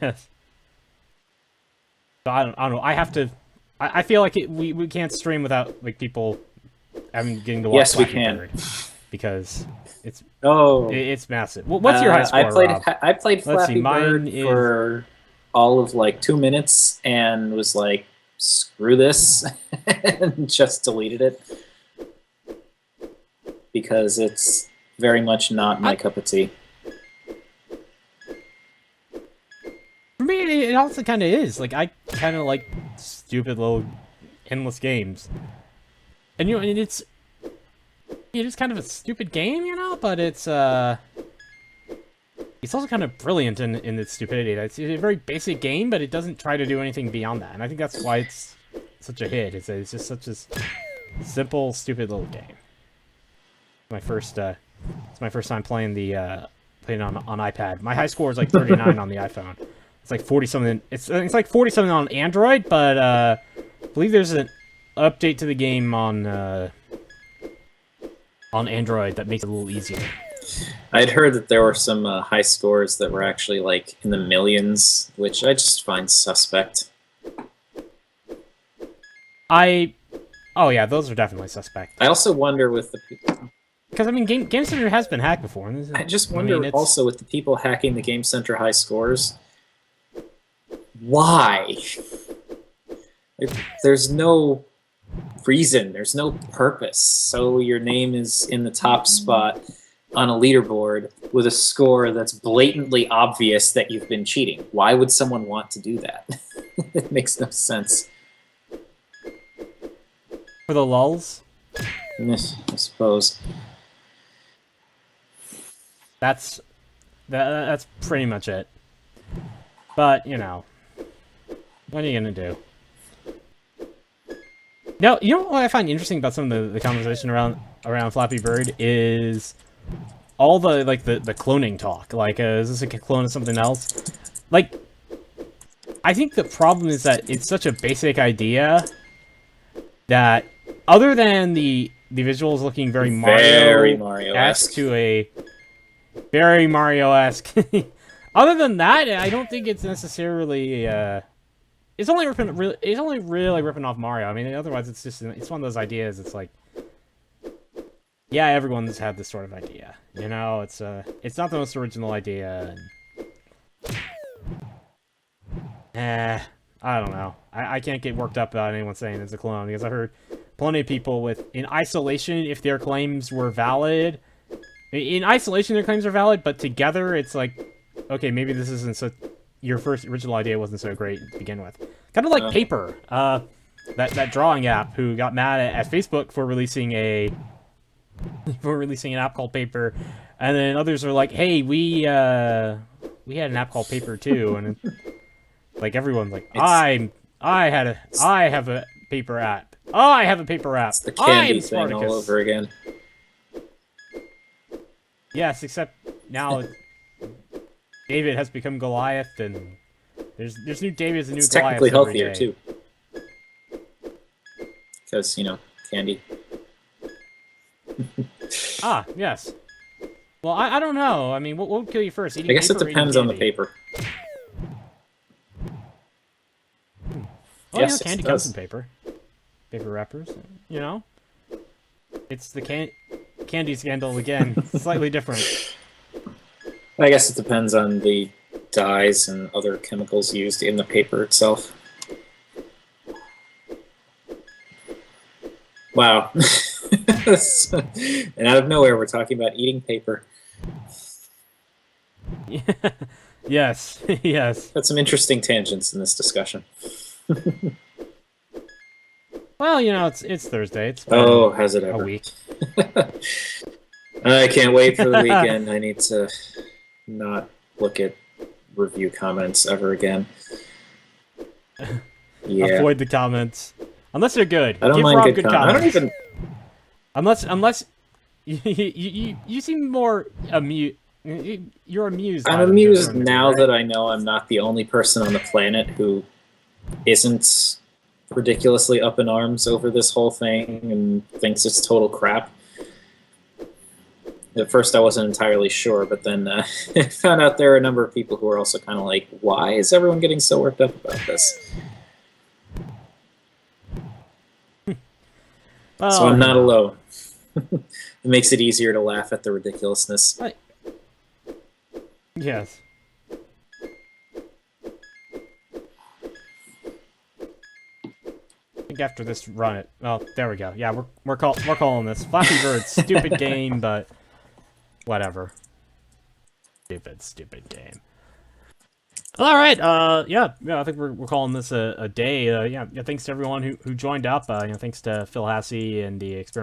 Yes. So I don't know. I have to. I feel like we can't stream without like people having getting to watch Yes, we Flappy can. Bird because it's Oh, it's massive. What's your high I score, played Rob? I played Let's see. Flappy Mine Bird is for all of like 2 minutes and was like, screw this, and just deleted it because it's very much not I, my cup of tea. for me. It also kind of is. Like I kind of like stupid little endless games, and and it's kind of a stupid game, but it's also kind of brilliant in its stupidity. It's a very basic game, but it doesn't try to do anything beyond that, and I think that's why it's such a hit. It's just such a simple, stupid little game. My first, it's my first time playing playing on iPad. My high score is like 39 on the iPhone. It's like 40 something. It's like 40 something on Android, but I believe there's an update to the game on Android that makes it a little easier. I'd heard that there were some high scores that were actually like in the millions, which I just find suspect. I Oh yeah, those are definitely suspect. I also wonder with the Because I mean, Game Center has been hacked before, and I just I mean, wonder it's also with the people hacking the Game Center high scores, why? There's no reason, there's no purpose. So your name is in the top spot on a leaderboard with a score that's blatantly obvious that you've been cheating. Why would someone want to do that? It makes no sense. for the lulls. I suppose. That's that's pretty much it. But what are you gonna do? Now, you know what I find interesting about some of the conversation around Flappy Bird is all the the cloning talk. Like, is this a clone of something else? Like, I think the problem is that it's such a basic idea that, other than the visuals looking very Very Mario-esque Mario-esque. to a very Mario-esque, other than that, I don't think it's necessarily. It's only really ripping off Mario. I mean, otherwise, it's one of those ideas. It's like, yeah, everyone's had this sort of idea. It's not the most original idea. I don't know. I can't get worked up about anyone saying it's a clone because I've heard plenty of people in isolation, if their claims were valid. In isolation, their claims are valid, but together, it's like, okay, maybe this isn't so. Your first original idea wasn't so great to begin with. Kind of like Paper, that drawing app, who got mad at Facebook for releasing an app called Paper, and then others are like, hey, we had an app called Paper too, and like everyone's like, I have a paper app. I have a paper app. It's the I candy am thing all Spartacus. over again. Yes, except now David has become Goliath, and there's new Davids and new It's Goliaths technically every healthier day. too, because candy. Ah, yes. Well, I don't know. I mean, what would kill you first? I Eating guess it paper or eating depends on the candy? paper. Oh, Yes, candy it comes in does. paper. Paper wrappers. It's the candy scandal again. Slightly different. I guess it depends on the dyes and other chemicals used in the paper itself. Wow. And out of nowhere, we're talking about eating paper. Yes, yes. Got some interesting tangents in this discussion. Well, it's Thursday. It's Oh, been has it a ever? week. I can't wait for the weekend. I need to not look at review comments ever again. Yeah. Avoid the comments. Unless they're good. I don't Give mind Rob good good comments. I don't comments. even. Unless you seem more amused. You're amused. I'm by them to a amused certain degree, now right? that I know I'm not the only person on the planet who isn't ridiculously up in arms over this whole thing and thinks it's total crap. At first, I wasn't entirely sure, but then I found out there are a number of people who are also kind of like, why is everyone getting so worked up about this? So Well, I'm you not know. alone. It makes it easier to laugh at the ridiculousness. Yes. I think after this, run it. Well, there we go. Yeah, we're calling this Flappy Bird. Stupid game, but whatever. Stupid game. All right. Yeah. I think we're calling this a day. Yeah. Thanks to everyone who joined up. Thanks to Phil Hassey and the experiment.